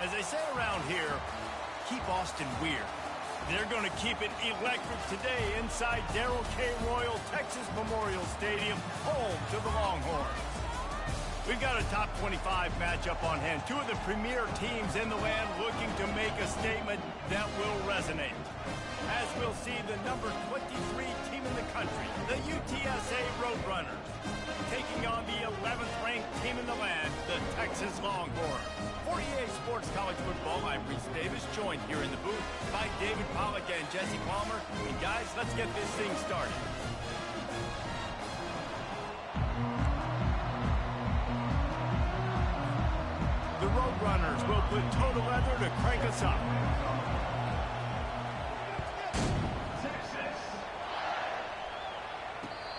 As they say around here, keep Austin weird. They're going to keep it electric today inside Darrell K. Royal Texas Memorial Stadium, home to the Longhorns. We've got a top 25 matchup on hand. Two of the premier teams in the land looking to make a statement that will resonate. As we'll see the number 23 team in the country, the UTSA Roadrunners, taking on the 11th ranked team in the land, the Texas Longhorns. For EA Sports College Football, I'm Reese Davis, joined here in the booth by David Pollack and Jesse Palmer. And guys, let's get this thing started. The Roadrunners will put total leather to crank us up.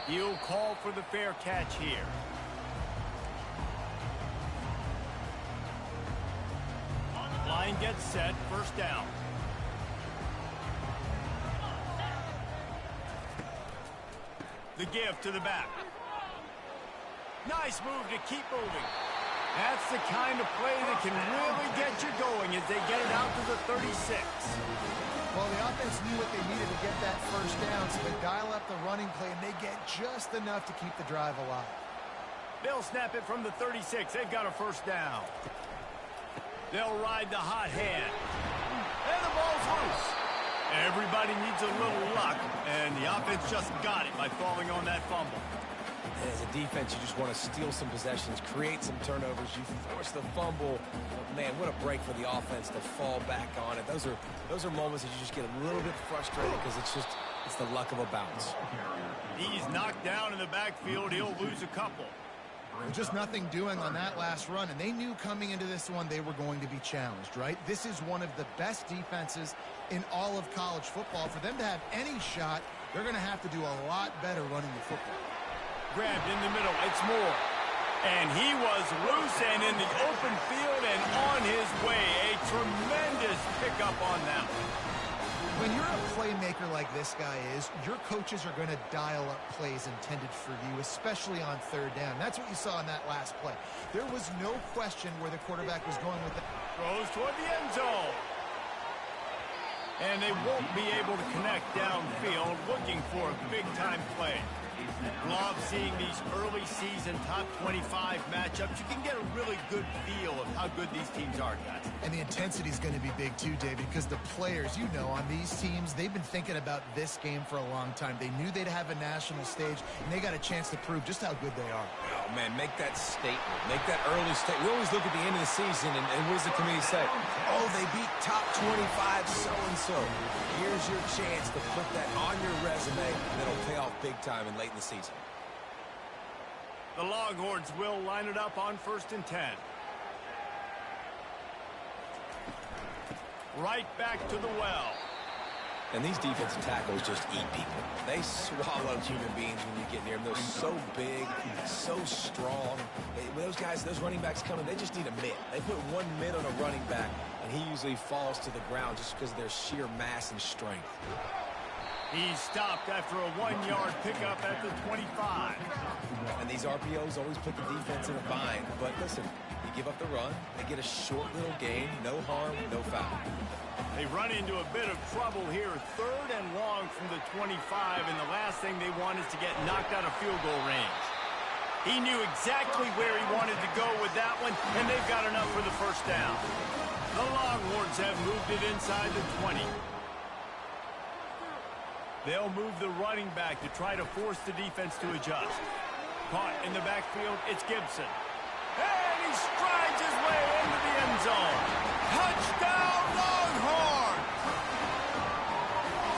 He'll call for the fair catch here. Line gets set, first down. The give to the back. Nice move to keep moving. That's the kind of play that can really get you going as they get it out to the 36. Well, the offense knew what they needed to get that first down, so they dial up the running play, and they get just enough to keep the drive alive. They'll snap it from the 36. They've got a first down. They'll ride the hot hand. And the ball's loose. Everybody needs a little luck, and the offense just got it by falling on that fumble. As a defense, you just want to steal some possessions, create some turnovers. You force the fumble. Man, what a break for the offense to fall back on it. Those are moments that you just get a little bit frustrated because it's the luck of a bounce. He's knocked down in the backfield. He'll lose a couple. Just nothing doing on that last run, and they knew coming into this one they were going to be challenged, right? This is one of the best defenses in all of college football. For them to have any shot, they're going to have to do a lot better running the football. Grabbed in the middle, it's Moore. And he was loose and in the open field and on his way. A tremendous pickup on that one. When you're a playmaker like this guy is, your coaches are going to dial up plays intended for you, especially on third down. That's what you saw in that last play. There was no question where the quarterback was going with it. Throws toward the end zone. And they won't be able to connect downfield, looking for a big-time play. Love seeing these early season top 25 matchups. You can get a really good feel of how good these teams are, guys. And the intensity is going to be big too, David, because the players, you know, on these teams, they've been thinking about this game for a long time. They knew they'd have a national stage, and they got a chance to prove just how good they are. Oh, man, make that statement. Make that early statement. We always look at the end of the season, and what does the committee say? Oh, they beat top 25 so-and-so. Here's your chance to put that on your resume, and it'll pay off big time and late in the season. The Longhorns will line it up on 1st and 10. Right back to the well. And these defensive tackles just eat people. They swallow human beings when you get near them. They're so big, so strong. When those guys, those running backs come in, they just need a mitt. They put one mitt on a running back, and he usually falls to the ground just because of their sheer mass and strength. He's stopped after a 1-yard pickup at the 25. And these RPOs always put the defense in a bind. But listen, you give up the run, they get a short little gain, no harm, no foul. They run into a bit of trouble here, 3rd and long from the 25, and the last thing they want is to get knocked out of field goal range. He knew exactly where he wanted to go with that one, and they've got enough for the first down. The Longhorns have moved it inside the 20. They'll move the running back to try to force the defense to adjust. Caught in the backfield, it's Gibson. And he strides his way into the end zone. Touchdown, Longhorns!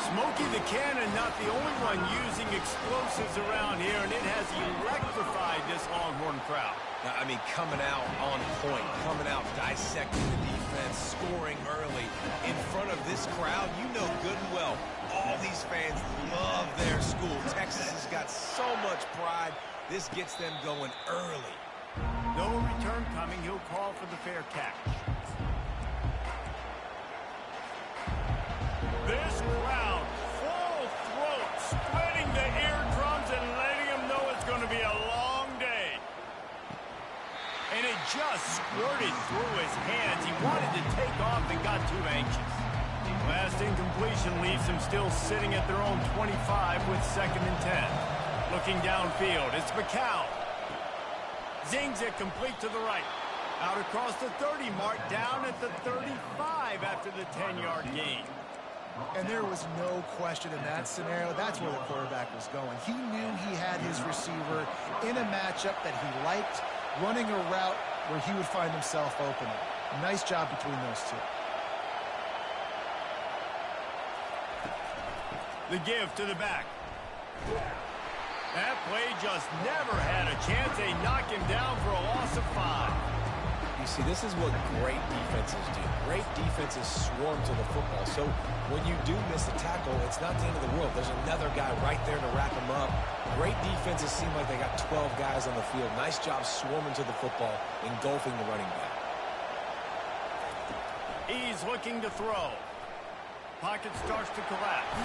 Smokey the Cannon, not the only one using explosives around here, and it has electrified this Longhorn crowd. I mean, coming out on point, coming out dissecting the defense, scoring early. In front of this crowd, you know good and well, all these fans love their school. Texas has got so much pride. This gets them going early. No return coming. He'll call for the fair catch. This crowd, full throat, spreading the eardrums and letting them know it's going to be a long day. And it just squirted through his hands. He wanted to take off and got too anxious. Last incompletion leaves him still sitting at their own 25 with 2nd and 10. Looking downfield, it's McCown. Zings it complete to the right. Out across the 30 mark, down at the 35 after the 10-yard gain. And there was no question in that scenario. That's where the quarterback was going. He knew he had his receiver in a matchup that he liked, running a route where he would find himself open. Nice job between those two. The give to the back. That play just never had a chance. They knock him down for a loss of 5. You see, this is what great defenses do. Great defenses swarm to the football. So when you do miss a tackle, it's not the end of the world. There's another guy right there to wrap him up. Great defenses seem like they got 12 guys on the field. Nice job swarming to the football, engulfing the running back. He's looking to throw. Pocket starts to collapse.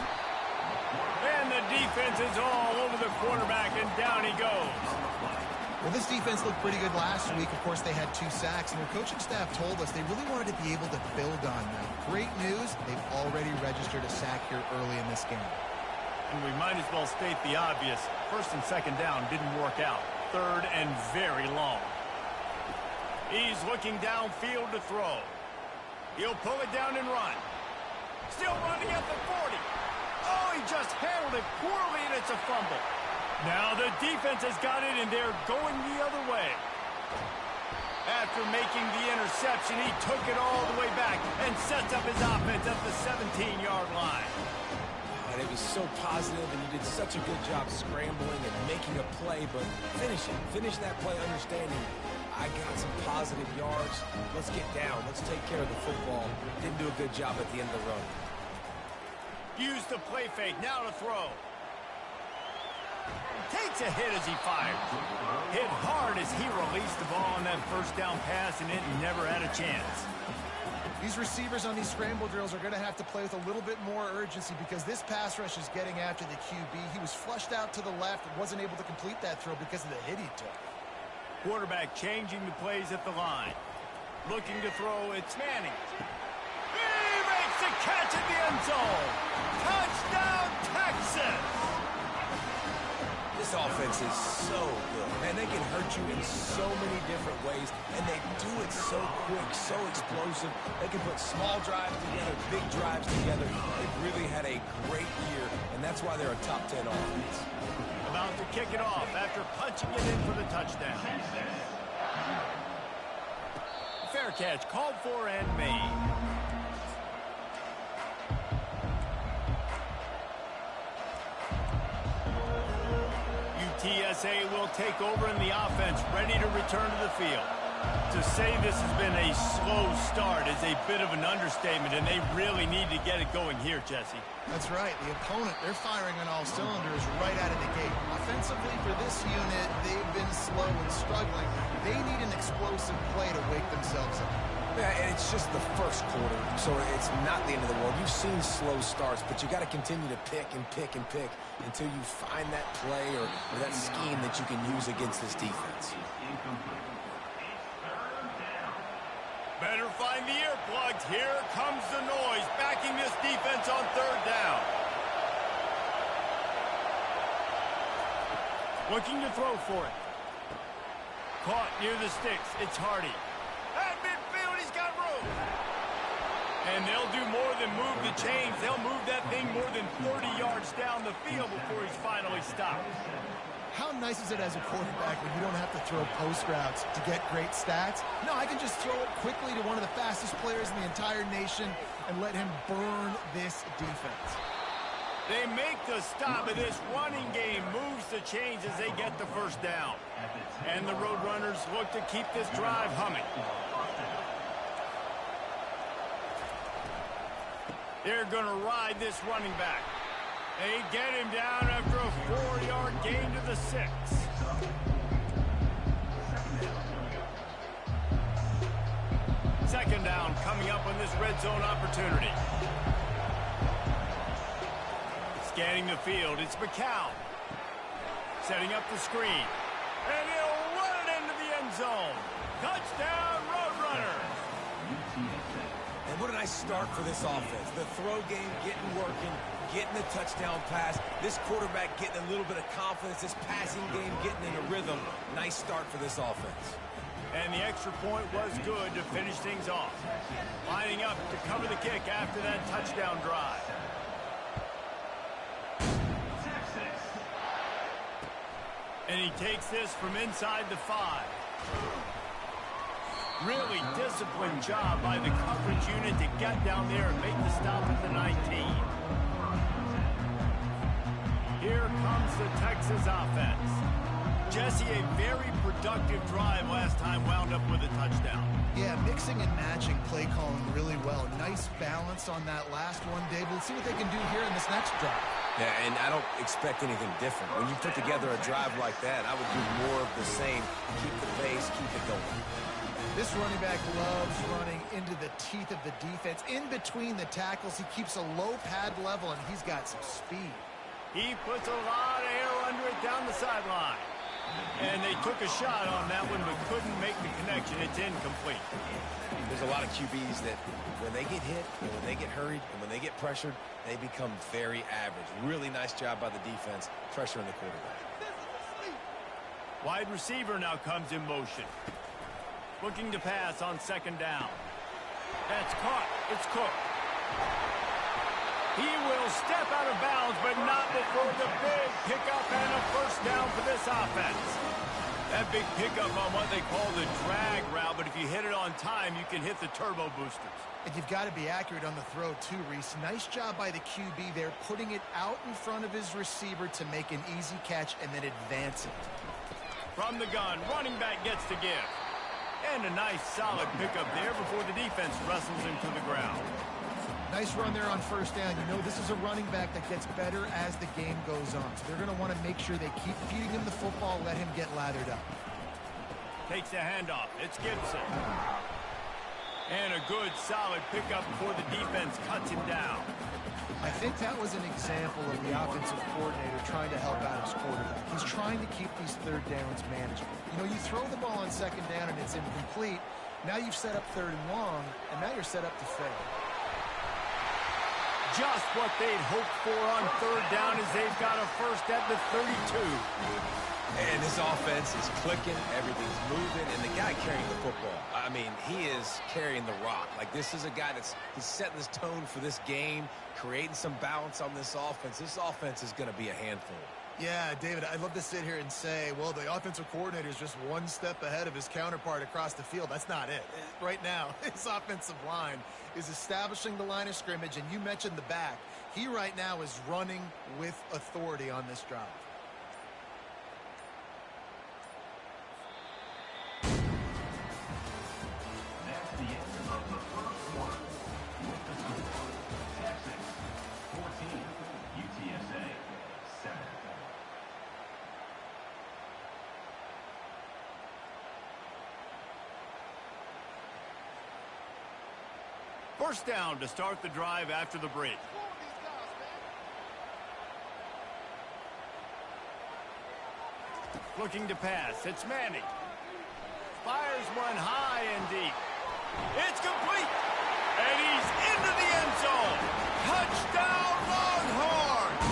And the defense is all over the quarterback, and down he goes. Well, this defense looked pretty good last week. Of course, they had 2 sacks, and their coaching staff told us they really wanted to be able to build on that. Great news, they've already registered a sack here early in this game. And we might as well state the obvious. 1st and 2nd down didn't work out. 3rd and very long. He's looking downfield to throw. He'll pull it down and run. Still running at the 40. Oh, he just handled it poorly, and it's a fumble. Now the defense has got it, and they're going the other way. After making the interception, he took it all the way back and sets up his offense at the 17-yard line. And it was so positive, and you did such a good job scrambling and making a play, but finish it. Finish that play understanding, I got some positive yards. Let's get down. Let's take care of the football. Didn't do a good job at the end of the run. Use the play fake, now to throw. Takes a hit as he fires. Hit hard as he released the ball on that 1st down pass, and it never had a chance. These receivers on these scramble drills are going to have to play with a little bit more urgency because this pass rush is getting after the QB. He was flushed out to the left and wasn't able to complete that throw because of the hit he took. Quarterback changing the plays at the line. Looking to throw, it's Manning. He makes the catch in the end zone. Touchdown, Texas! This offense is so good. Man, they can hurt you in so many different ways, and they do it so quick, so explosive. They can put small drives together, big drives together. They've really had a great year, and that's why they're a top 10 offense. About to kick it off after punching it in for the touchdown. Fair catch, called for and made. UTSA will take over in the offense, ready to return to the field. To say this has been a slow start is a bit of an understatement, and they really need to get it going here, Jesse. That's right. The opponent, they're firing on all cylinders right out of the gate. Offensively, for this unit, they've been slow and struggling. They need an explosive play to wake themselves up. Yeah, and it's just the 1st quarter, so it's not the end of the world. You've seen slow starts, but you got to continue to pick and pick and pick until you find that play or that scheme that you can use against this defense. Better find the earplugs. Here comes the noise, backing this defense on 3rd down. Looking to throw for it. Caught near the sticks. It's Hardy. At midfield, he's got room. And they'll do more than move the chains. They'll move that thing more than 30 yards down the field before he's finally stopped. How nice is it as a quarterback when you don't have to throw post routes to get great stats? No, I can just throw it quickly to one of the fastest players in the entire nation and let him burn this defense. They make the stop, and this running game moves the chains as they get the 1st down. And the Roadrunners look to keep this drive humming. They're going to ride this running back. They get him down after a 4-yard gain to the 6. Second down coming up on this red zone opportunity. Scanning the field, it's McCown. Setting up the screen. And he'll run it into the end zone. Touchdown, Roadrunner. And what a nice start for this offense. The throw game getting working, getting the touchdown pass. This quarterback getting a little bit of confidence. This passing game getting in a rhythm. Nice start for this offense. And the extra point was good to finish things off. Lining up to cover the kick after that touchdown drive. And he takes this from inside the 5. Really disciplined job by the coverage unit to get down there and make the stop at the 19. Here comes the Texas offense. Jesse, a very productive drive last time, wound up with a touchdown. Yeah, mixing and matching play calling really well. Nice balance on that last one, Dave. We'll see what they can do here in this next drive. Yeah, and I don't expect anything different. When you put together a drive like that, I would do more of the same. Keep the pace, keep it going. This running back loves running into the teeth of the defense. In between the tackles, he keeps a low pad level, and he's got some speed. He puts a lot of air under it down the sideline. And they took a shot on that one, but couldn't make the connection. It's incomplete. There's a lot of QBs that when they get hit, and when they get hurried, and when they get pressured, they become very average. Really nice job by the defense, pressuring the quarterback. Wide receiver now comes in motion. Looking to pass on second down. That's caught. It's Cook. He will step out of bounds, but not before the big pickup and a first down for this offense. That big pickup on what they call the drag route, but if you hit it on time, you can hit the turbo boosters. And you've got to be accurate on the throw, too, Reese. Nice job by the QB there, putting it out in front of his receiver to make an easy catch and then advance it. From the gun, running back gets to give. And a nice, solid pickup there before the defense wrestles him to the ground. Nice run there on first down. You know, this is a running back that gets better as the game goes on. So they're going to want to make sure they keep feeding him the football, let him get lathered up. Takes the handoff. It's Gibson. And a good, solid pickup before the defense cuts him down. I think that was an example of the offensive coordinator trying to help out his quarterback. He's trying to keep these third downs manageable. You know, you throw the ball on second down and it's incomplete. Now you've set up third and long, and now you're set up to fail. Just what they'd hoped for on third down as they've got a first at the 32. And this offense is clicking, everything's moving, and the guy carrying the football, I mean, he is carrying the rock. Like, this is a guy he's setting this tone for this game, creating some balance on this offense. This offense is going to be a handful. Yeah, David, I'd love to sit here and say, well, the offensive coordinator is just one step ahead of his counterpart across the field. That's not it. Right now, his offensive line is establishing the line of scrimmage, and you mentioned the back. He right now is running with authority on this drive. That's the end of the first quarter. With the score, Texas 14, UTSA 7. First down to start the drive after the break. Looking to pass. It's Manning. Fires one high and deep. It's complete. And he's into the end zone. Touchdown, Longhorns!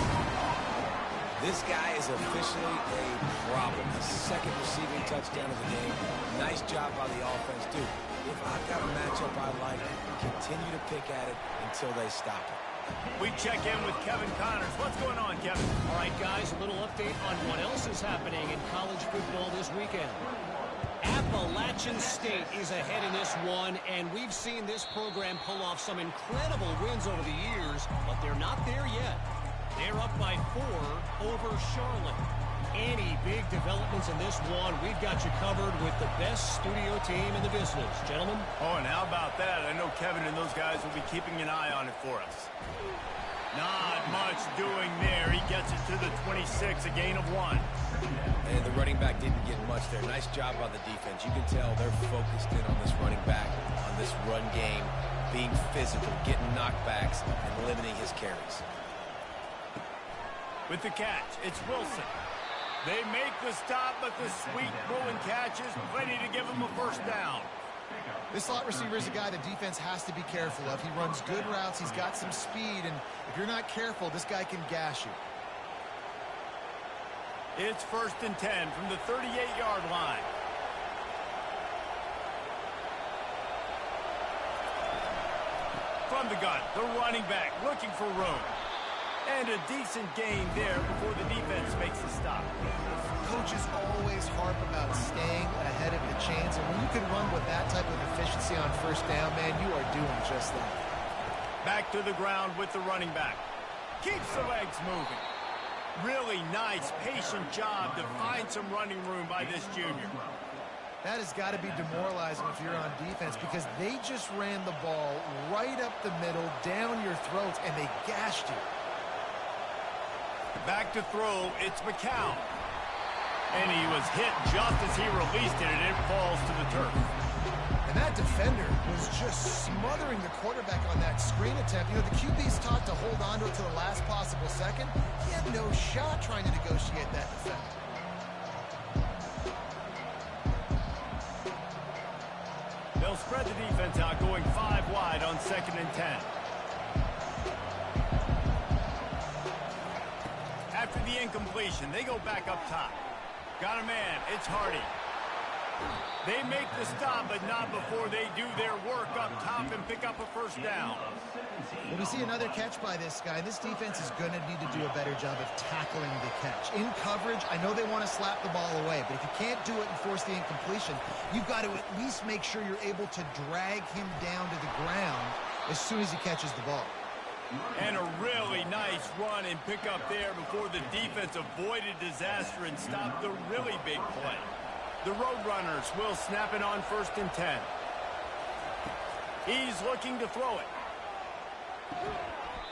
This guy is officially a problem. The second receiving touchdown of the game. Nice job by the offense, too. If I've got a matchup I like, continue to pick at it until they stop it. We check in with Kevin Connors. What's going on, Kevin? All right, guys, a little update on what else is happening in college football this weekend. Appalachian State is ahead in this one, and we've seen this program pull off some incredible wins over the years, but they're not there yet. They're up by 4 over Charlotte. Any big developments in this one, we've got you covered with the best studio team in the business. Gentlemen? Oh, and how about that? I know Kevin and those guys will be keeping an eye on it for us. Not much doing there. He gets it to the 26, a gain of 1. And the running back didn't get much there. Nice job by the defense. You can tell they're focused in on this running back, on this run game, being physical, getting knockbacks, and limiting his carries. With the catch, it's Wilson. They make the stop, but the sweet throw-in catch is plenty to give them a first down. This slot receiver is a guy the defense has to be careful of. He runs good routes. He's got some speed, and if you're not careful, this guy can gash you. It's 1st and 10 from the 38-yard line. From the gun, the running back looking for room. And a decent gain there before the defense makes the stop. Coaches always harp about staying ahead of the chains, and when you can run with that type of efficiency on first down, man, you are doing just that. Back to the ground with the running back. Keeps the legs moving. Really nice, patient job to find some running room by this junior. That has got to be demoralizing if you're on defense, because they just ran the ball right up the middle, down your throats, and they gashed you. Back to throw, it's McCown. And he was hit just as he released it, and it falls to the turf. And that defender was just smothering the quarterback on that screen attempt. You know, the QB's taught to hold on to it to the last possible second. He had no shot trying to negotiate that defender. They'll spread the defense out, going 5 wide on 2nd and 10. After the incompletion, they go back up top. Got a man, it's Hardy. They make the stop, but not before they do their work up top and pick up a first down. Well, we see another catch by this guy. This defense is going to need to do a better job of tackling the catch. In coverage, I know they want to slap the ball away, but if you can't do it and force the incompletion, you've got to at least make sure you're able to drag him down to the ground as soon as he catches the ball. And a really nice run and pick up there before the defense avoided disaster and stopped the really big play. The Roadrunners will snap it on 1st and 10. He's looking to throw it.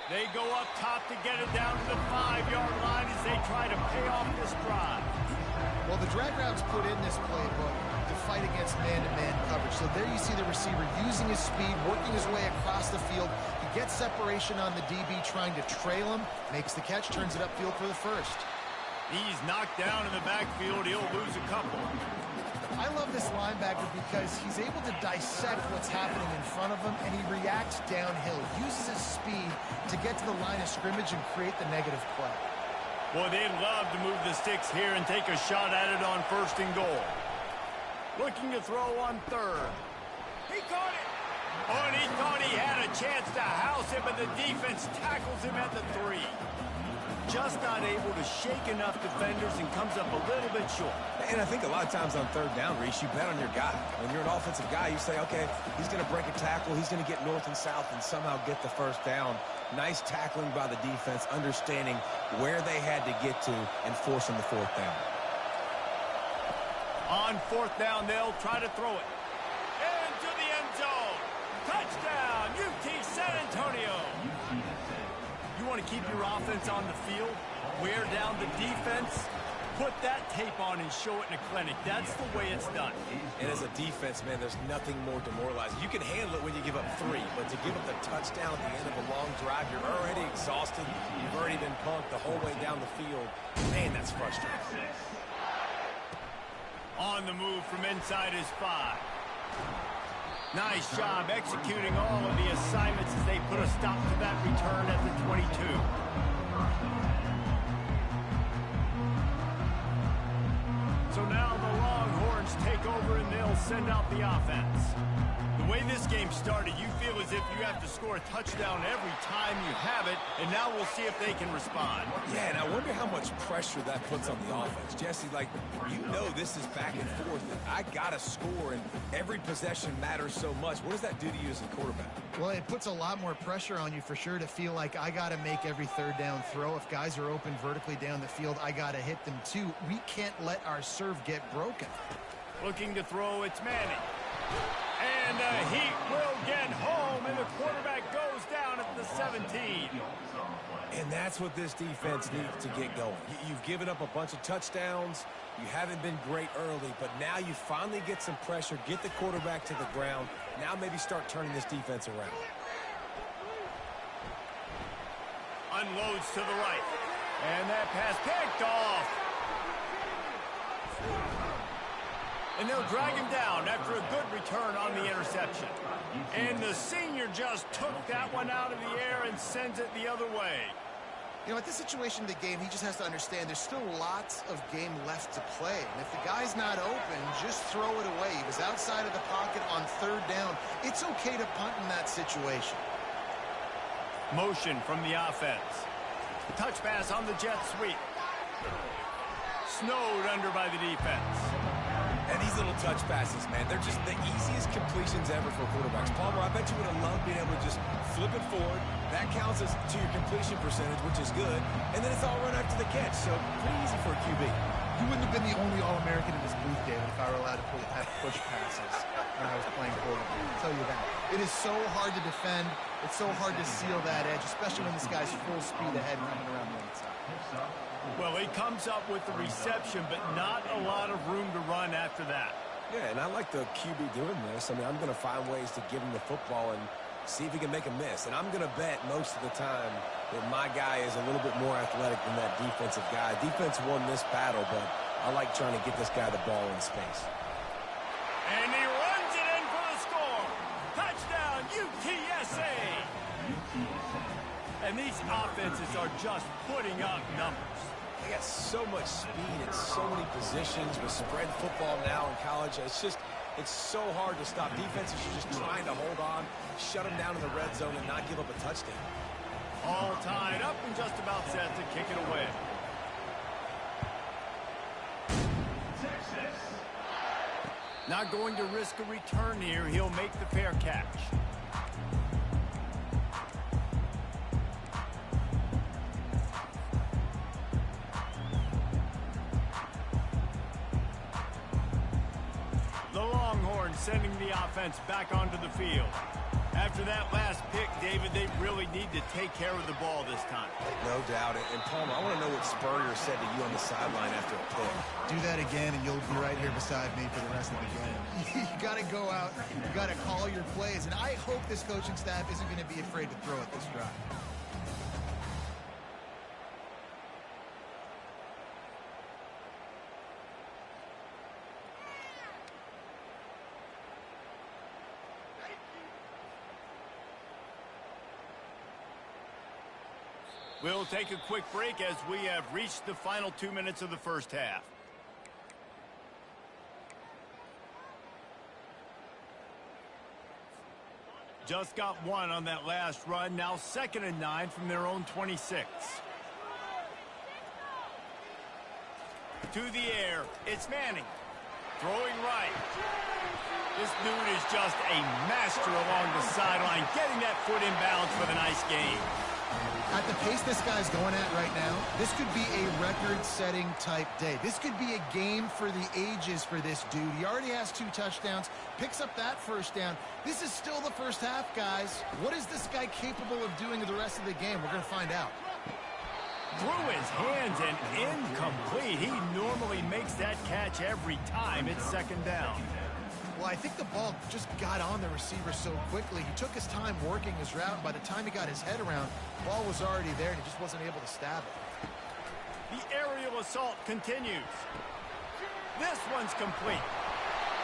They go up top to get it down to the 5-yard line as they try to pay off this drive. Well, the drag routes put in this playbook to fight against man-to-man coverage. So there you see the receiver using his speed, working his way across the field. He gets separation on the DB trying to trail him, makes the catch, turns it upfield for the first. He's knocked down in the backfield. He'll lose a couple. I love this linebacker because he's able to dissect what's happening in front of him, and he reacts downhill, uses his speed to get to the line of scrimmage and create the negative play. Boy, they'd love to move the sticks here and take a shot at it on 1st and goal. Looking to throw on 3rd. He caught it. Oh, and he thought he had a chance to house him, but the defense tackles him at the 3. Just not able to shake enough defenders and comes up a little bit short. And I think a lot of times on 3rd down, Reese, you bet on your guy. When you're an offensive guy, you say, okay, he's going to break a tackle, he's going to get north and south and somehow get the first down. Nice tackling by the defense, understanding where they had to get to and forcing the 4th down. On 4th down, they'll try to throw it. Into the end zone. Touchdown, UT San Antonio. You want to keep your offense on the field, wear down the defense, put that tape on and show it in a clinic. That's the way it's done. And as a defense, man, there's nothing more demoralizing. You can handle it when you give up 3, but to give up the touchdown at the end of a long drive, you're already exhausted. You've already been punked the whole way down the field. Man, that's frustrating. On the move from inside his 5. Nice job executing all of the assignments as they put a stop to that return at the 22. So now the Longhorns take over and they'll send out the offense. The way this game started, you feel as if you have to score a touchdown every time you have it, and now we'll see if they can respond. Yeah, and I wonder how much pressure that puts on the offense. Jesse, like, you know this is back and forth, and I got to score, and every possession matters so much. What does that do to you as a quarterback? Well, it puts a lot more pressure on you for sure to feel like I got to make every 3rd down throw. If guys are open vertically down the field, I got to hit them too. We can't let our serve get broken. Looking to throw, it's Manning. And the Heat will get home, and the quarterback goes down at the 17. And that's what this defense needs to get going. You've given up a bunch of touchdowns. You haven't been great early, but now you finally get some pressure, get the quarterback to the ground. Now maybe start turning this defense around. Unloads to the right. And that pass picked off. And they'll drag him down after a good return on the interception. And the senior just took that one out of the air and sends it the other way. You know, at this situation in the game, he just has to understand there's still lots of game left to play. And if the guy's not open, just throw it away. He was outside of the pocket on third down. It's okay to punt in that situation. Motion from the offense. Touch pass on the jet sweep. Snowed under by the defense. And these little touch passes, man, they're just the easiest completions ever for quarterbacks. Palmer, I bet you would have loved being able to just flip it forward. That counts as to your completion percentage, which is good. And then it's all run after the catch, so pretty easy for a QB. You wouldn't have been the only All-American in this booth, David, if I were allowed to have push passes when I was playing quarterback. I'll tell you that. It is so hard to defend. It's so hard to seal that edge, especially when this guy's full speed ahead coming around the outside. Well, he comes up with the reception, but not a lot of room to run after that. Yeah, and I like the QB doing this. I mean, I'm going to find ways to give him the football and see if he can make a miss. And I'm going to bet most of the time that my guy is a little bit more athletic than that defensive guy. Defense won this battle, but I like trying to get this guy the ball in space. And he runs it in for the score. Touchdown, UTSA. And these offenses are just putting up numbers. They got so much speed and so many positions with spread football now in college. It's so hard to stop. Defenses are just trying to hold on, shut them down in the red zone, and not give up a touchdown. All tied up and just about set to kick it away. Texas. Not going to risk a return here. He'll make the fair catch. Sending the offense back onto the field. After that last pick, David, they really need to take care of the ball this time. No doubt. And Palmer, I want to know what Spurrier said to you on the sideline after a pick. Do that again, and you'll be right here beside me for the rest of the game. You got to go out. You got to call your plays. And I hope this coaching staff isn't going to be afraid to throw at this drive. We'll take a quick break as we have reached the final 2 minutes of the first half. Just got one on that last run. Now 2nd and 9 from their own 26. To the air. It's Manning. Throwing right. This dude is just a master along the sideline, getting that foot in bounds with a nice game. At the pace this guy's going at right now, this could be a record-setting type day. This could be a game for the ages for this dude. He already has 2 touchdowns, picks up that first down. This is still the first half, guys. What is this guy capable of doing the rest of the game? We're going to find out. Through his hands and incomplete. He normally makes that catch every time it's 2nd down. Well, I think the ball just got on the receiver so quickly. He took his time working his route, and by the time he got his head around, the ball was already there, and he just wasn't able to stab it. The aerial assault continues. This one's complete.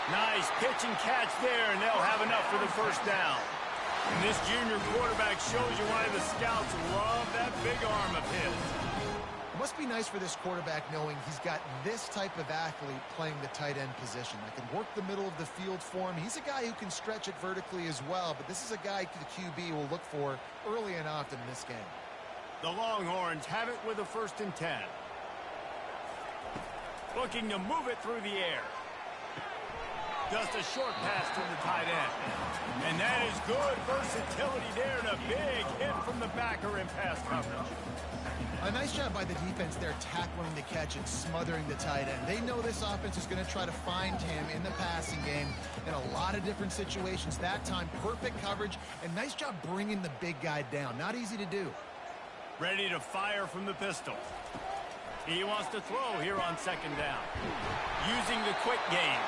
Nice pitch and catch there, and they'll have enough for the first down. And this junior quarterback shows you why the scouts love that big arm of his. It must be nice for this quarterback knowing he's got this type of athlete playing the tight end position that can work the middle of the field for him. He's a guy who can stretch it vertically as well, but this is a guy the QB will look for early and often in this game. The Longhorns have it with a 1st and 10. Looking to move it through the air. Just a short pass to the tight end. And that is good versatility there, and a big hit from the backer in pass coverage. A nice job by the defense there tackling the catch and smothering the tight end. They know this offense is going to try to find him in the passing game in a lot of different situations. That time, perfect coverage, and nice job bringing the big guy down. Not easy to do. Ready to fire from the pistol. He wants to throw here on 2nd down. Using the quick game.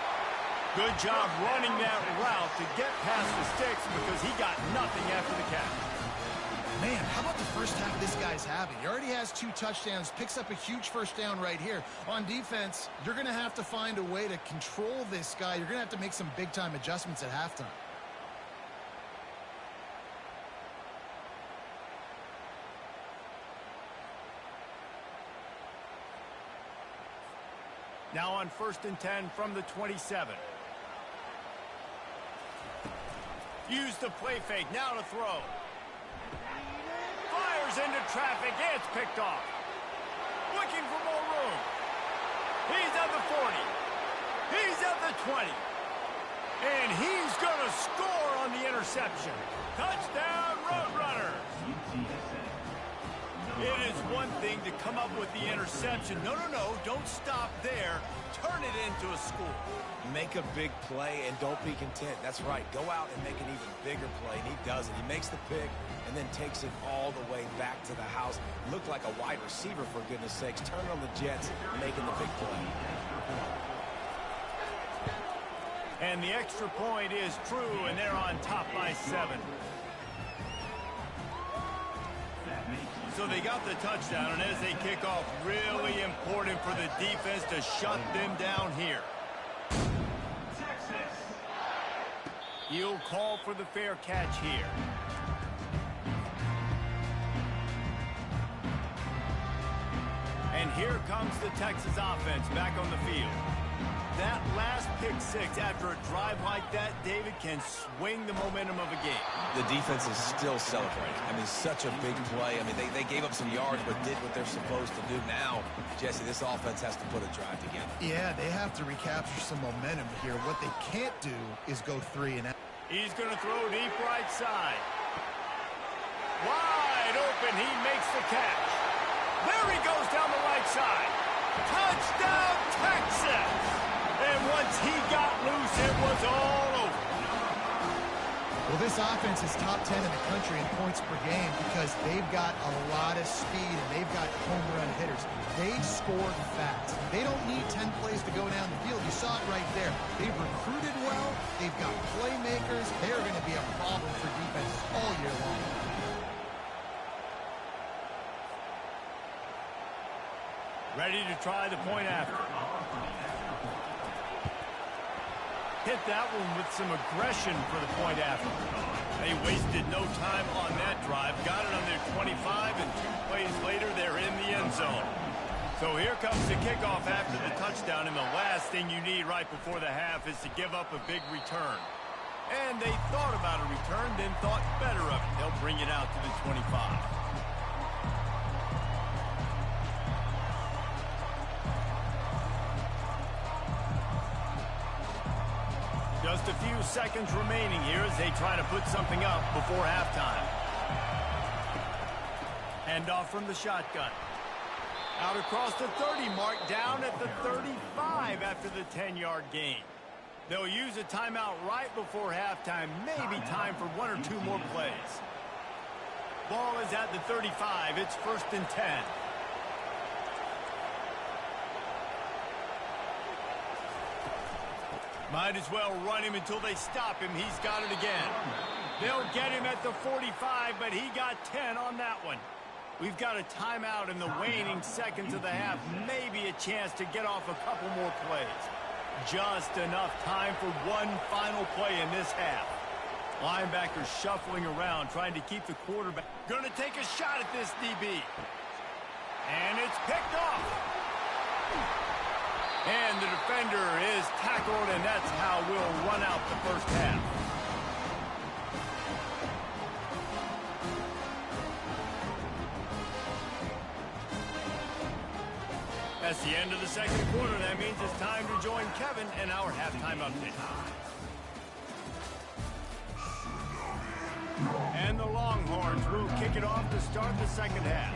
Good job running that route to get past the sticks because he got nothing after the catch. Man, how about the first half of this guy's guys have it. He already has 2 touchdowns, picks up a huge first down right here. On defense, you're going to have to find a way to control this guy. You're going to have to make some big-time adjustments at halftime. Now on 1st and 10 from the 27. Use the play fake, now to throw. Fires into traffic, it's picked off. Looking for more room. He's at the 40. He's at the 20. And he's going to score on the interception. Touchdown, Roadrunners. It is one thing to come up with the interception. No, don't stop there. Turn it into a score. Make a big play and don't be content. That's right. Go out and make an even bigger play. And he does it. He makes the pick and then takes it all the way back to the house. Looked like a wide receiver, for goodness sakes. Turn on the Jets, making the big play. And the extra point is true, and they're on top by 7. So they got the touchdown, and as they kick off, really important for the defense to shut them down here. He'll call for the fair catch here. And here comes the Texas offense back on the field. That last pick 6 after a drive like that, David, can swing the momentum of a game. The defense is still celebrating. I mean, such a big play. I mean, they gave up some yards but did what they're supposed to do. Now, Jesse, this offense has to put a drive together. Yeah, they have to recapture some momentum here. What they can't do is go 3 and out. He's going to throw deep right side. Wide open, he makes the catch. There he goes down the right side. Touchdown, Texas! And once he got loose, it was all over. Well, this offense is top 10 in the country in points per game because they've got a lot of speed and they've got home run hitters. They score fast. They don't need 10 plays to go down the field. You saw it right there. They've recruited well. They've got playmakers. They're going to be a problem for defense all year long. Ready to try the point after. Hit that one with some aggression for the point after. They wasted no time on that drive. Got it on their 25, and 2 plays later, they're in the end zone. So here comes the kickoff after the touchdown, and the last thing you need right before the half is to give up a big return. And they thought about a return, then thought better of it. They'll bring it out to the 25. Just a few seconds remaining here as they try to put something up before halftime. Handoff from the shotgun. Out across the 30 mark, down at the 35 after the 10-yard gain. They'll use a timeout right before halftime, maybe time for 1 or 2 more plays. Ball is at the 35. It's 1st and 10. Might as well run him until they stop him. He's got it again. They'll get him at the 45, but he got 10 on that one. We've got a timeout in the waning seconds of the half. Maybe a chance to get off a couple more plays. Just enough time for one final play in this half. Linebackers shuffling around, trying to keep the quarterback. Going to take a shot at this DB. And it's picked off. And the defender is tackled, and that's how we'll run out the first half. That's the end of the second quarter. That means it's time to join Kevin in our halftime update. And the Longhorns will kick it off to start the second half.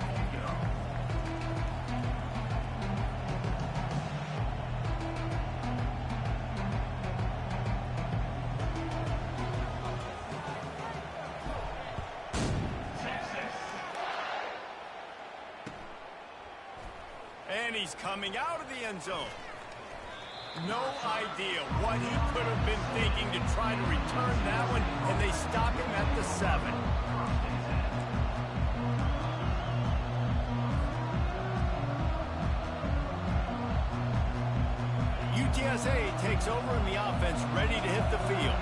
And he's coming out of the end zone. No idea what he could have been thinking to try to return that one, and they stop him at the 7. UTSA takes over and the offense ready to hit the field.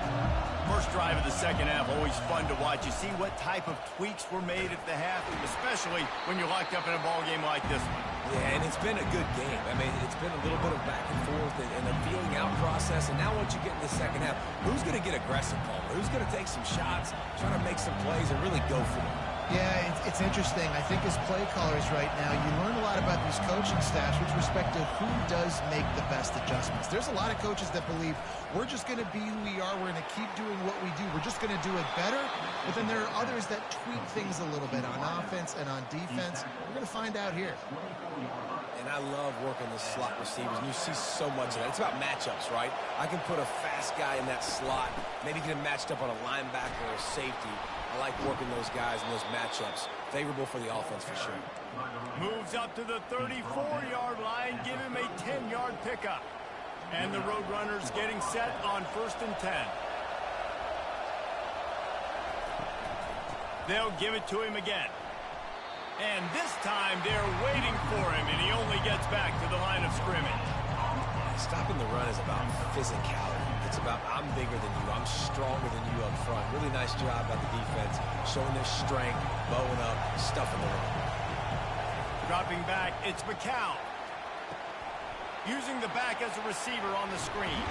First drive of the second half, always fun to watch. You see what type of tweaks were made at the half, especially when you're locked up in a ball game like this one. Yeah, and it's been a good game. I mean, it's been a little bit of back and forth and a feeling out process. And now once you get in the second half, who's going to get aggressive, Palmer? Who's going to take some shots, try to make some plays, and really go for it? Yeah, it's interesting. I think as play callers right now, you learn a lot about these coaching staffs with respect to who does make the best adjustments. There's a lot of coaches that believe we're just going to be who we are. We're going to keep doing what we do. We're just going to do it better. But then there are others that tweak things a little bit on offense and on defense. We're going to find out here. And I love working the slot receivers, and you see so much of that. It's about matchups, right? I can put a fast guy in that slot, maybe get him matched up on a linebacker or a safety. I like working those guys in those matchups. Favorable for the offense for sure. Moves up to the 34-yard line. Give him a 10-yard pickup. And the Roadrunners getting set on 1st and 10. They'll give it to him again. And this time they're waiting for him, and he only gets back to the line of scrimmage. Stopping the run is about physicality. It's about I'm bigger than you. I'm stronger than you up front. Really nice job by the defense, showing their strength, bowing up, stuffing the run. Dropping back, it's McCown. Using the back as a receiver on the screen.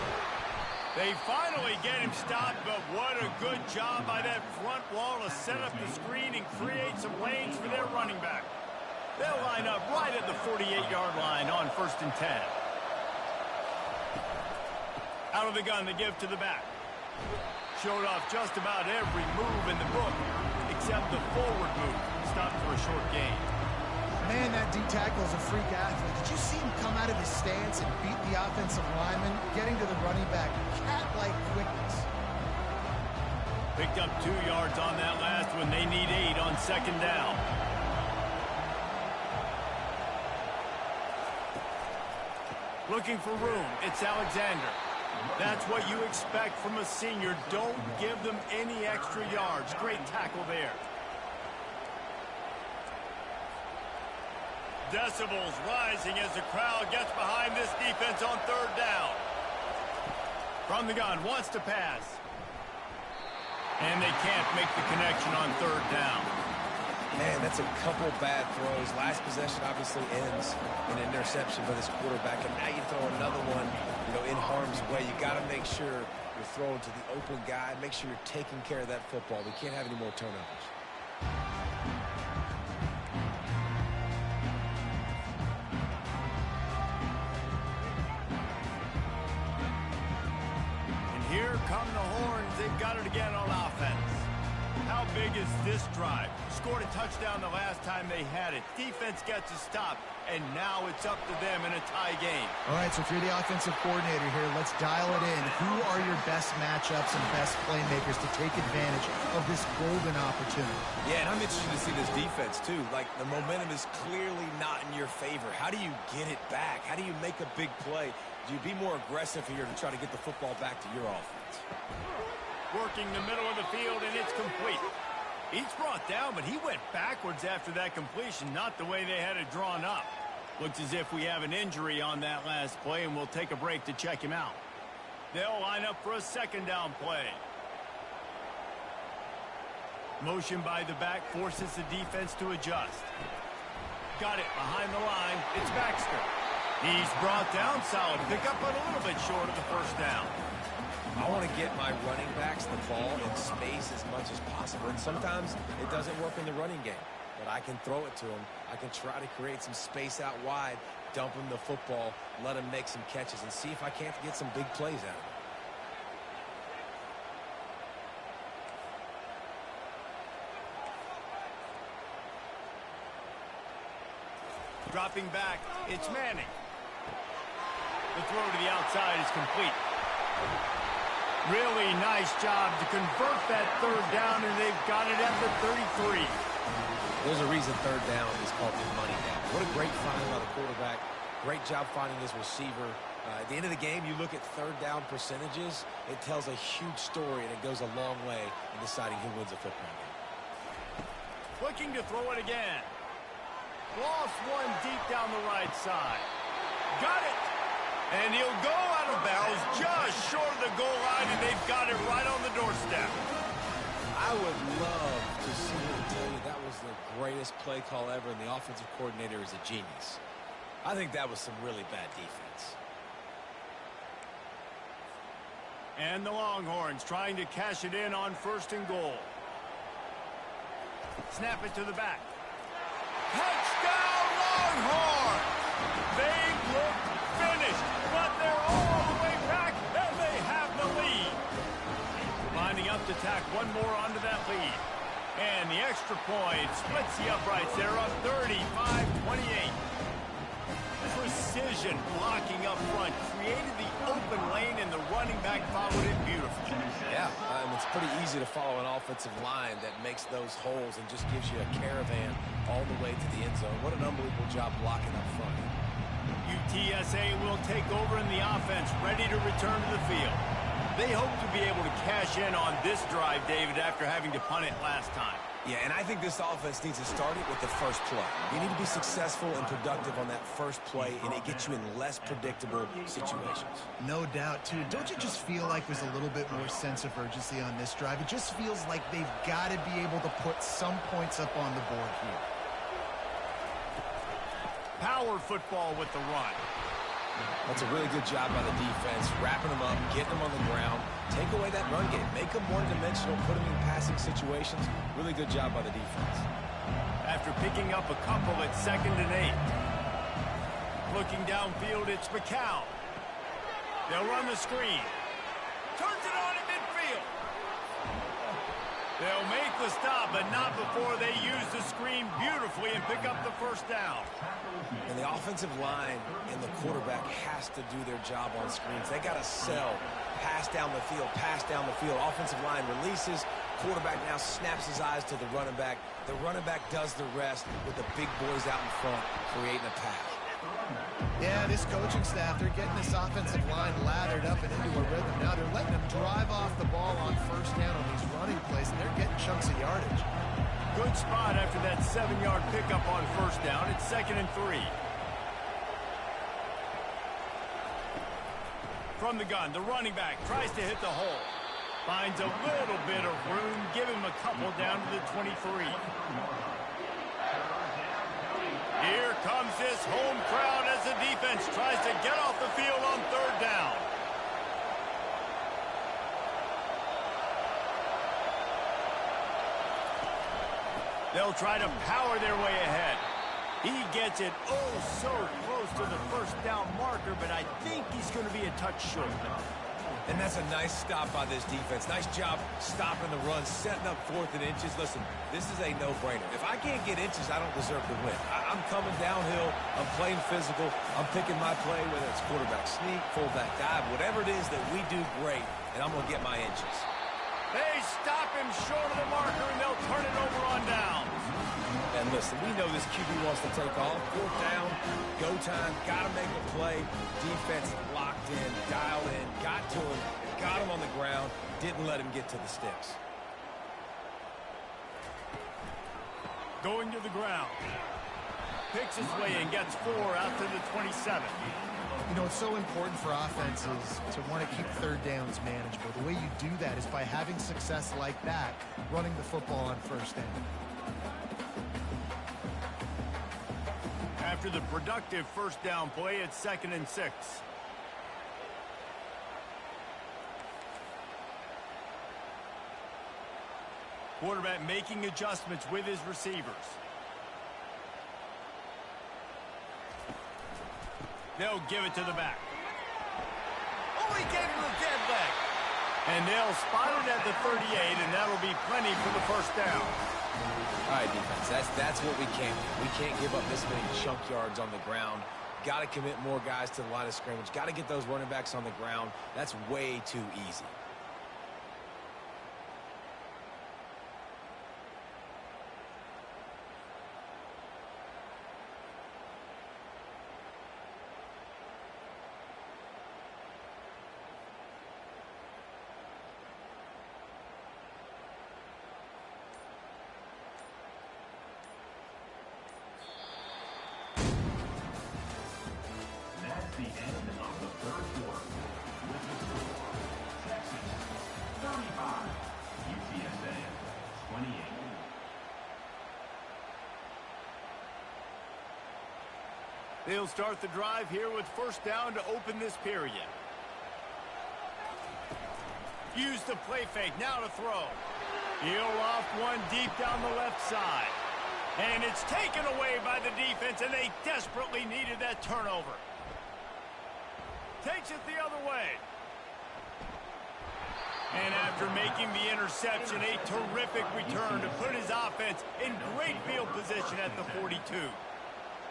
They finally get him stopped, but what a good job by that front wall to set up the screen and create some lanes for their running back. They'll line up right at the 48-yard line on 1st and 10. Out of the gun, they give to the back. Showed off just about every move in the book, except the forward move. Stopped for a short gain. Man, that D tackle is a freak athlete. Did you see him come out of his stance and beat the offensive lineman, getting to the running back? Cat-like quickness. Picked up 2 yards on that last one. They need 8 on 2nd down. Looking for room. It's Alexander. That's what you expect from a senior. Don't give them any extra yards. Great tackle there. Decibels rising as the crowd gets behind this defense on 3rd down. From the gun, wants to pass. And they can't make the connection on 3rd down. Man, that's a couple bad throws. Last possession obviously ends in an interception by this quarterback, and now you throw another one, in harm's way. You got to make sure you're throwing to the open guy. Make sure you're taking care of that football. We can't have any more turnovers. And here come the horns. They've got it again on offense. How big is this drive? Scored a touchdown the last time they had it. Defense gets a stop, and now it's up to them in a tie game. All right, so if you're the offensive coordinator here, let's dial it in. Who are your best matchups and best playmakers to take advantage of this golden opportunity? Yeah, and I'm interested to see this defense, too. Like, the momentum is clearly not in your favor. How do you get it back? How do you make a big play? Do you be more aggressive here to try to get the football back to your offense? Working the middle of the field, and it's complete. He's brought down, but he went backwards after that completion, not the way they had it drawn up. Looks as if we have an injury on that last play, and we'll take a break to check him out. They'll line up for a 2nd down play. Motion by the back forces the defense to adjust. Got it behind the line. It's Baxter. He's brought down. Solid pickup, but a little bit short of the 1st down. I want to get my running backs the ball in space as much as possible. And sometimes it doesn't work in the running game. But I can throw it to them. I can try to create some space out wide, dump them the football, let them make some catches, and see if I can't get some big plays out of it. Dropping back, it's Manning. The throw to the outside is complete. Really nice job to convert that 3rd down, and they've got it at the 33. There's a reason 3rd down is called the money down. What a great find by the quarterback. Great job finding his receiver. At the end of the game, you look at 3rd down percentages. It tells a huge story, and it goes a long way in deciding who wins a football game. Looking to throw it again. Lost one deep down the right side. Got it! And he'll go out of bounds just short of the goal line, and they've got it right on the doorstep. I would love to see him tell you that was the greatest play call ever, and the offensive coordinator is a genius. I think that was some really bad defense. And the Longhorns trying to cash it in on 1st and goal. Snap it to the back. Touchdown, Longhorns! They look finished, but they're all the way back, and they have the lead. Lining up to tack one more onto that lead. And the extra point splits the uprights. They're up 35-28. Precision blocking up front created the open lane, and the running back followed it beautifully. Yeah, it's pretty easy to follow an offensive line that makes those holes and just gives you a caravan all the way to the end zone. What an unbelievable job blocking up front. UTSA will take over in the offense, ready to return to the field. They hope to be able to cash in on this drive, David, after having to punt it last time. Yeah, and I think this offense needs to start it with the first play. You need to be successful and productive on that first play, and it gets you in less predictable situations. No doubt, too. Don't you just feel like there's a little bit more sense of urgency on this drive? It just feels like they've got to be able to put some points up on the board here. Power football with the run. That's a really good job by the defense, wrapping them up, getting them on the ground. Take away that run game. Make them one-dimensional, put them in passing situations. Really good job by the defense. After picking up a couple at 2nd and 8. Looking downfield, it's McCown. They'll run the screen. Turns it on in midfield. They'll make the stop, but not before they use the screen beautifully and pick up the 1st down. And the offensive line and the quarterback has to do their job on screens. They got to sell. Pass down the field, pass down the field. Offensive line releases. Quarterback now snaps his eyes to the running back. The running back does the rest with the big boys out in front, creating a pass. Yeah, this coaching staff, they're getting this offensive line lathered up and into a rhythm. Now they're letting them drive off the ball on 1st down on these running plays, and they're getting chunks of yardage. Good spot after that 7-yard pickup on 1st down. It's 2nd and 3. From the gun, the running back tries to hit the hole. Finds a little bit of room. Give him a couple down to the 23. Here comes this home crowd as the defense tries to get off the field on 3rd down. They'll try to power their way ahead. He gets it oh so close to the 1st down marker, but I think he's going to be a touch short. And that's a nice stop by this defense. Nice job stopping the run, setting up 4th and inches. Listen, this is a no-brainer. If I can't get inches, I don't deserve to win. I'm coming downhill. I'm playing physical. I'm picking my play, whether it's quarterback sneak, fullback dive, whatever it is that we do great, and I'm going to get my inches. They stop him short of the marker, and they'll turn it over on down. And listen, we know this QB wants to take off. 4th down, go time, got to make a play. Defense locked in, dialed in, got to him, got him on the ground, didn't let him get to the sticks. Going to the ground. Picks his way and gets 4 out to the 27. You know, it's so important for offenses to want to keep 3rd downs manageable. The way you do that is by having success like that, running the football on 1st down. After the productive 1st down play, it's 2nd and 6. Quarterback making adjustments with his receivers. They'll give it to the back. Oh, he gave him a dead leg. And they'll spot it at the 38, and that'll be plenty for the 1st down. All right, defense, that's what we can't do. We can't give up this many chunk yards on the ground. Got to commit more guys to the line of scrimmage. Got to get those running backs on the ground. That's way too easy. That's the end of the They'll start the drive here with first down to open this period. Use the play fake, now to throw. He'll off one deep down the left side. And it's taken away by the defense, and they desperately needed that turnover. Takes it the other way. And after making the interception, a terrific return to put his offense in great field position at the 42.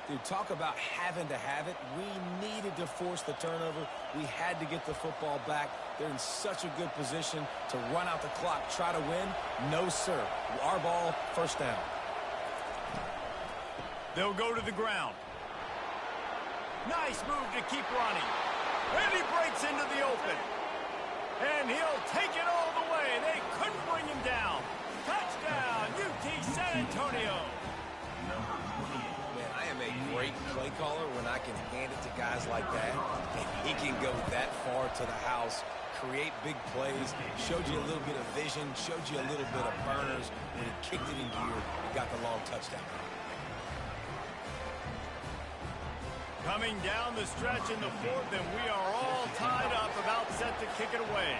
Dude, talk about having to have it. We needed to force the turnover. We had to get the football back. They're in such a good position to run out the clock, try to win. No, sir. Our ball, first down. They'll go to the ground. Nice move to keep running. And he breaks into the open. And he'll take it all the way. They couldn't bring him down. Touchdown, UT San Antonio. Man, I am a great play caller when I can hand it to guys like that. And he can go that far to the house, create big plays, showed you a little bit of vision, showed you a little bit of burners. When he kicked it in gear, he got the long touchdown. Coming down the stretch in the fourth, and we are all tied up, about set to kick it away.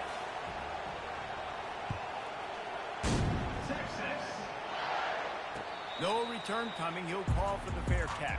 No return coming. He'll call for the fair catch.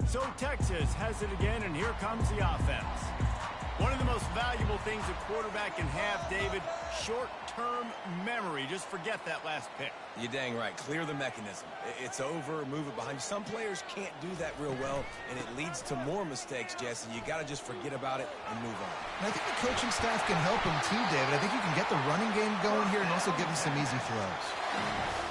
So Texas has it again, and here comes the offense. One of the most valuable things a quarterback can have, David, short-term memory. Just forget that last pick. You're dang right. Clear the mechanism. It's over, move it behind you. Some players can't do that real well, and it leads to more mistakes, Jesse. You got to just forget about it and move on. And I think the coaching staff can help him too, David. I think you can get the running game going here and also give him some easy throws.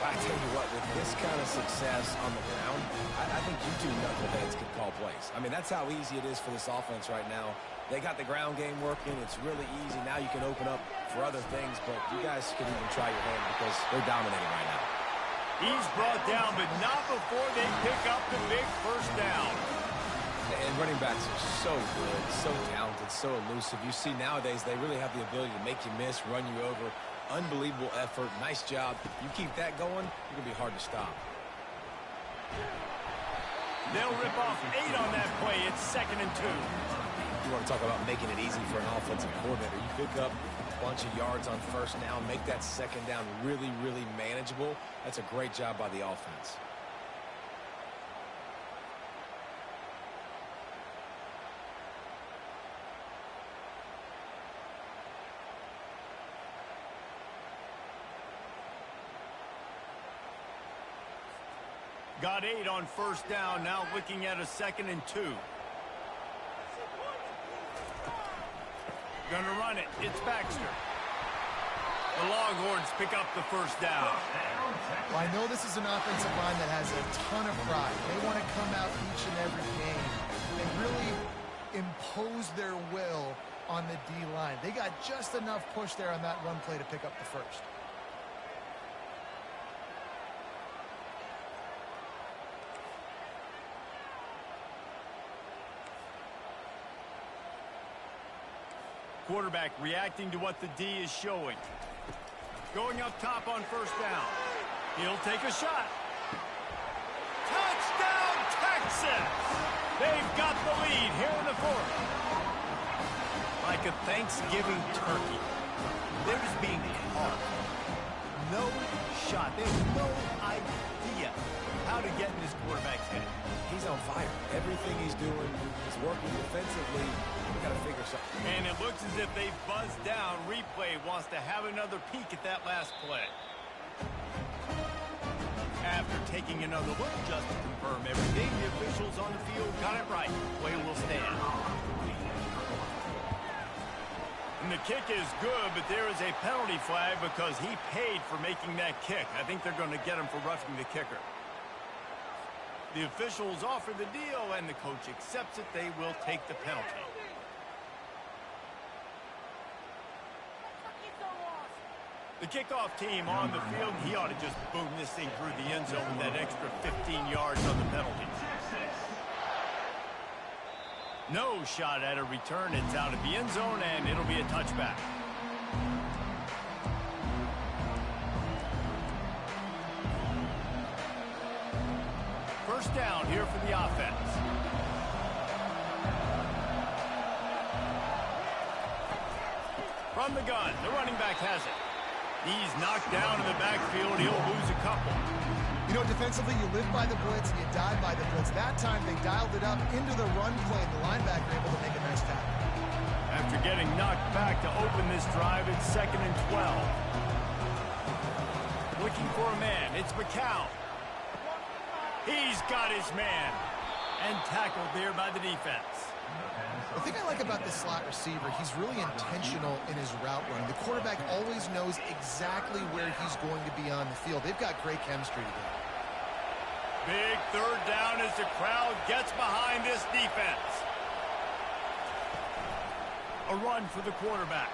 I tell you what, with this kind of success on the ground, I think you two knuckleheads can call plays. I mean, that's how easy it is for this offense right now. They got the ground game working. It's really easy. Now you can open up for other things, but you guys can even try your hand because they're dominating right now. He's brought down, but not before they pick up the big first down. And running backs are so good, so talented, so elusive. You see nowadays they really have the ability to make you miss, run you over. Unbelievable effort. Nice job. You keep that going, you're going to be hard to stop. They'll rip off 8 on that play. It's 2nd and 2. You want to talk about making it easy for an offensive coordinator. You pick up a bunch of yards on first down, make that second down really, really manageable. That's a great job by the offense. Got 8 on first down, now looking at a 2nd and 2. Gonna run it. It's Baxter. The Longhorns pick up the first down. Well, I know this is an offensive line that has a ton of pride. They want to come out each and every game and really impose their will on the D-line. They got just enough push there on that run play to pick up the first. Quarterback reacting to what the D is showing. Going up top on first down. He'll take a shot. Touchdown, Texas! They've got the lead here in the fourth. Like a Thanksgiving turkey. They're just being caught. No shot. They have no idea how to get in this quarterback's head. He's on fire. Everything he's doing is working defensively. We've got to figure something. And it looks as if they buzzed down. Replay wants to have another peek at that last play. After taking another look just to confirm everything, the officials on the field got it right. Play will stand. And the kick is good, but there is a penalty flag because he paid for making that kick. I think they're going to get him for roughing the kicker. The officials offer the deal, and the coach accepts it. They will take the penalty. The kickoff team on the field, he ought to just boom this thing through the end zone with that extra 15 yards on the penalty. No shot at a return. It's out of the end zone, and it'll be a touchback. First down here for the offense. From the gun, the running back has it. He's knocked down in the backfield. He'll lose a couple. You know, defensively, you live by the blitz and you die by the blitz. That time, they dialed it up into the run play, and the linebacker able to make a nice tackle. After getting knocked back to open this drive, it's 2nd and 12. Looking for a man. It's McCown. He's got his man. And tackled there by the defense. The thing I like about this slot receiver, he's really intentional in his route running. The quarterback always knows exactly where he's going to be on the field. They've got great chemistry together. Big third down as the crowd gets behind this defense. A run for the quarterback.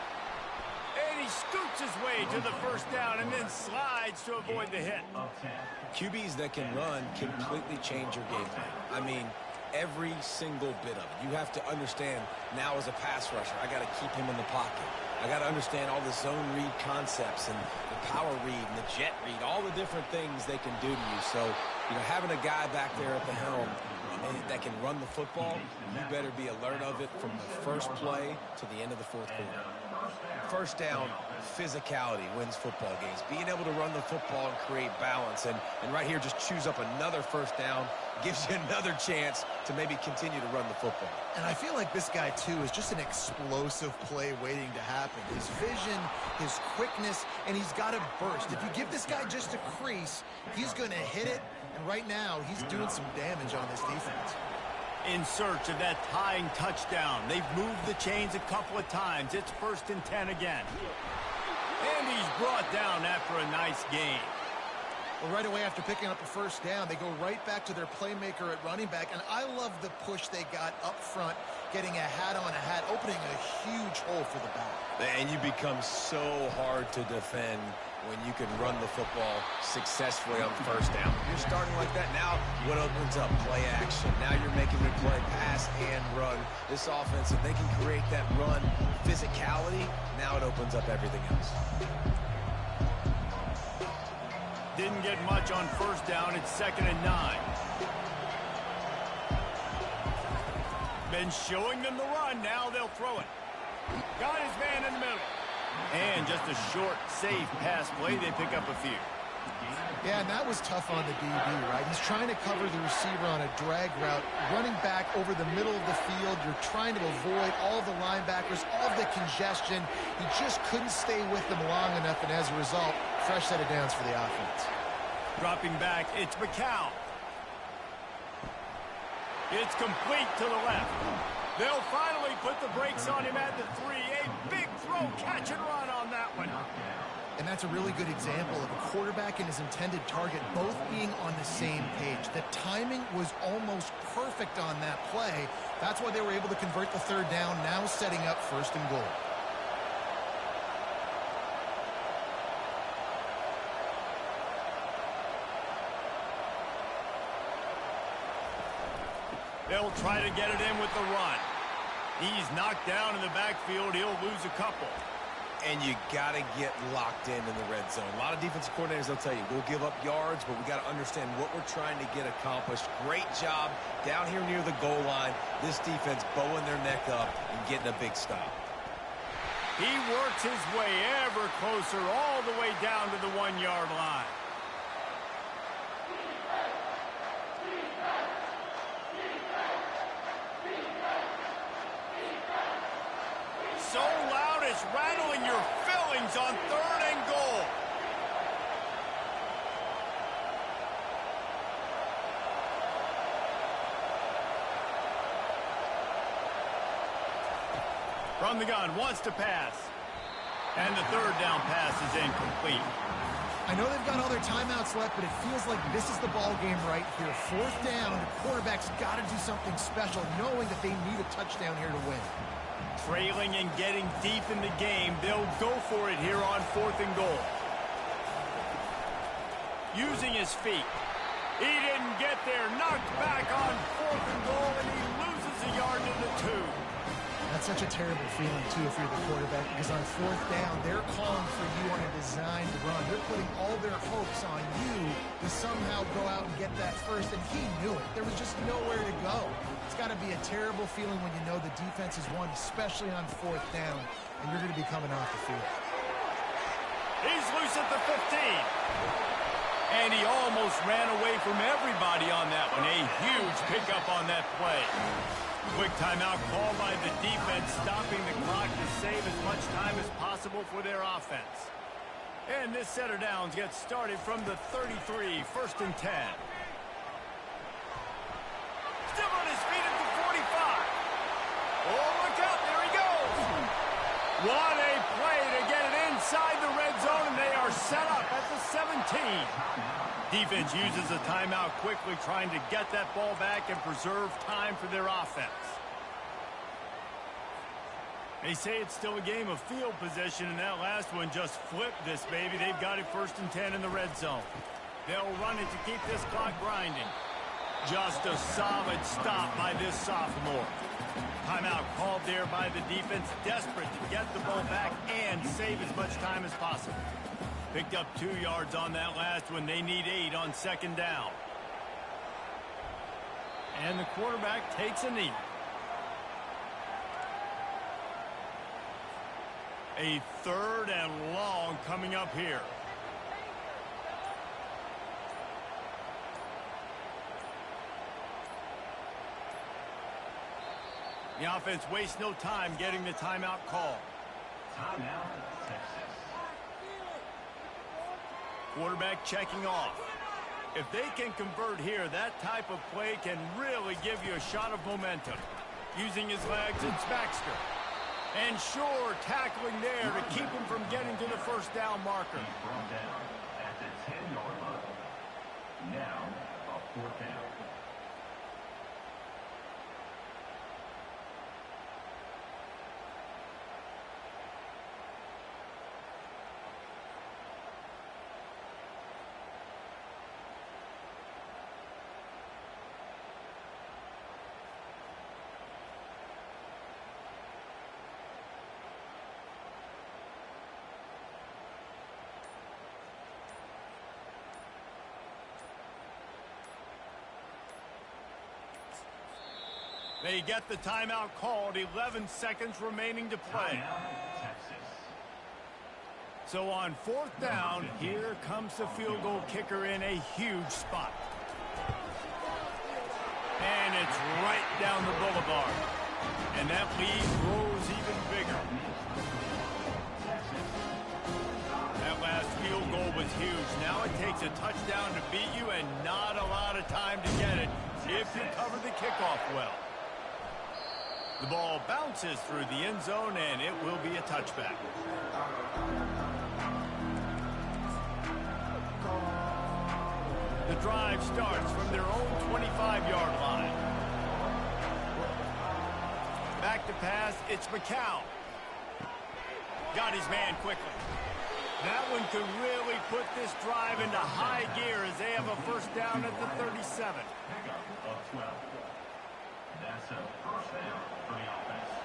And he scoots his way to the first down and then slides to avoid the hit. QBs that can run completely change your game plan. I mean, every single bit of it. You have to understand now as a pass rusher, I got to keep him in the pocket. I got to understand all the zone read concepts and the power read and the jet read, all the different things they can do to you. So, you know, having a guy back there at the helm that can run the football, you better be alert of it from the first play to the end of the fourth quarter. First down, physicality wins football games. Being able to run the football and create balance. And right here, just choose up another first down, gives you another chance to maybe continue to run the football. And I feel like this guy, too, is just an explosive play waiting to happen. His vision, his quickness, and he's got a burst. If you give this guy just a crease, he's going to hit it. And right now, he's doing some damage on this defense. In search of that tying touchdown. They've moved the chains a couple of times. It's 1st and 10 again. And he's brought down after a nice gain. Well, right away after picking up a first down, they go right back to their playmaker at running back. And I love the push they got up front, getting a hat on a hat, opening a huge hole for the back. And you become so hard to defend when you can run the football successfully on first down. You're starting like that. Now, what opens up? Play action. Now you're making me play pass and run. This offense, if they can create that run physicality, now it opens up everything else. Didn't get much on first down. It's 2nd and 9. Been showing them the run. Now they'll throw it. Got his man in the middle. And just a short, safe pass play. They pick up a few. Yeah, and that was tough on the DB, right? He's trying to cover the receiver on a drag route, running back over the middle of the field. You're trying to avoid all the linebackers, all of the congestion. He just couldn't stay with them long enough, and as a result, fresh set of downs for the offense. Dropping back, it's McCown. It's complete to the left. They'll finally put the brakes on him at the 3. A big throw, catch and run on that one. And that's a really good example of a quarterback and his intended target both being on the same page. The timing was almost perfect on that play. That's why they were able to convert the third down, now setting up 1st and goal. They'll try to get it in with the run. He's knocked down in the backfield. He'll lose a couple. And you got to get locked in the red zone. A lot of defensive coordinators, they'll tell you, we'll give up yards, but we got to understand what we're trying to get accomplished. Great job down here near the goal line. This defense bowing their neck up and getting a big stop. He works his way ever closer all the way down to the 1-yard line. So loud it's rattling your fillings on 3rd and goal. From the gun, wants to pass. And the 3rd down pass is incomplete. I know they've got all their timeouts left, but it feels like this is the ball game right here. 4th down, the quarterback's got to do something special, knowing that they need a touchdown here to win. Trailing and getting deep in the game, they'll go for it here on 4th and goal. Using his feet. He didn't get there. Knocked back on 4th and goal, and he loses a yard to the 2. That's such a terrible feeling, too, if you're the quarterback, because on 4th down, they're calling for you on a designed run. They're putting all their hopes on you to somehow go out and get that first, and he knew it. There was just nowhere to go. It's got to be a terrible feeling when you know the defense has won, especially on 4th down, and you're going to be coming off the field. He's loose at the 15. And he almost ran away from everybody on that one. A huge pickup on that play. Quick timeout call by the defense, stopping the clock to save as much time as possible for their offense. And this set of downs gets started from the 33, 1st and 10. Still on his feet at the 45. Oh, look out, there he goes. What a play to get it inside the red zone, and they are set up at the 17. Defense uses a timeout quickly, trying to get that ball back and preserve time for their offense. They say it's still a game of field position, and that last one just flipped this baby. They've got it 1st and 10 in the red zone. They'll run it to keep this clock grinding. Just a solid stop by this sophomore. Timeout called there by the defense, desperate to get the ball back and save as much time as possible. Picked up 2 yards on that last one. They need 8 on 2nd down. And the quarterback takes a knee. A 3rd and long coming up here. The offense wastes no time getting the timeout call. Timeout, Texas. Quarterback checking off. If they can convert here, that type of play can really give you a shot of momentum. Using his legs, it's Baxter. And sure, tackling there to keep him from getting to the 1st down marker. He's brought down at the 10-yard line. Now, a 4th down. They get the timeout called. 11 seconds remaining to play. So on 4th down, here comes the field goal kicker in a huge spot. And it's right down the boulevard. And that lead grows even bigger. That last field goal was huge. Now it takes a touchdown to beat you and not a lot of time to get it if you cover the kickoff well. The ball bounces through the end zone, and it will be a touchback. The drive starts from their own 25-yard line. Back to pass, it's McCown. Got his man quickly. That one could really put this drive into high gear as they have a first down at the 37. Pickup of 12. That's a first down for the offense.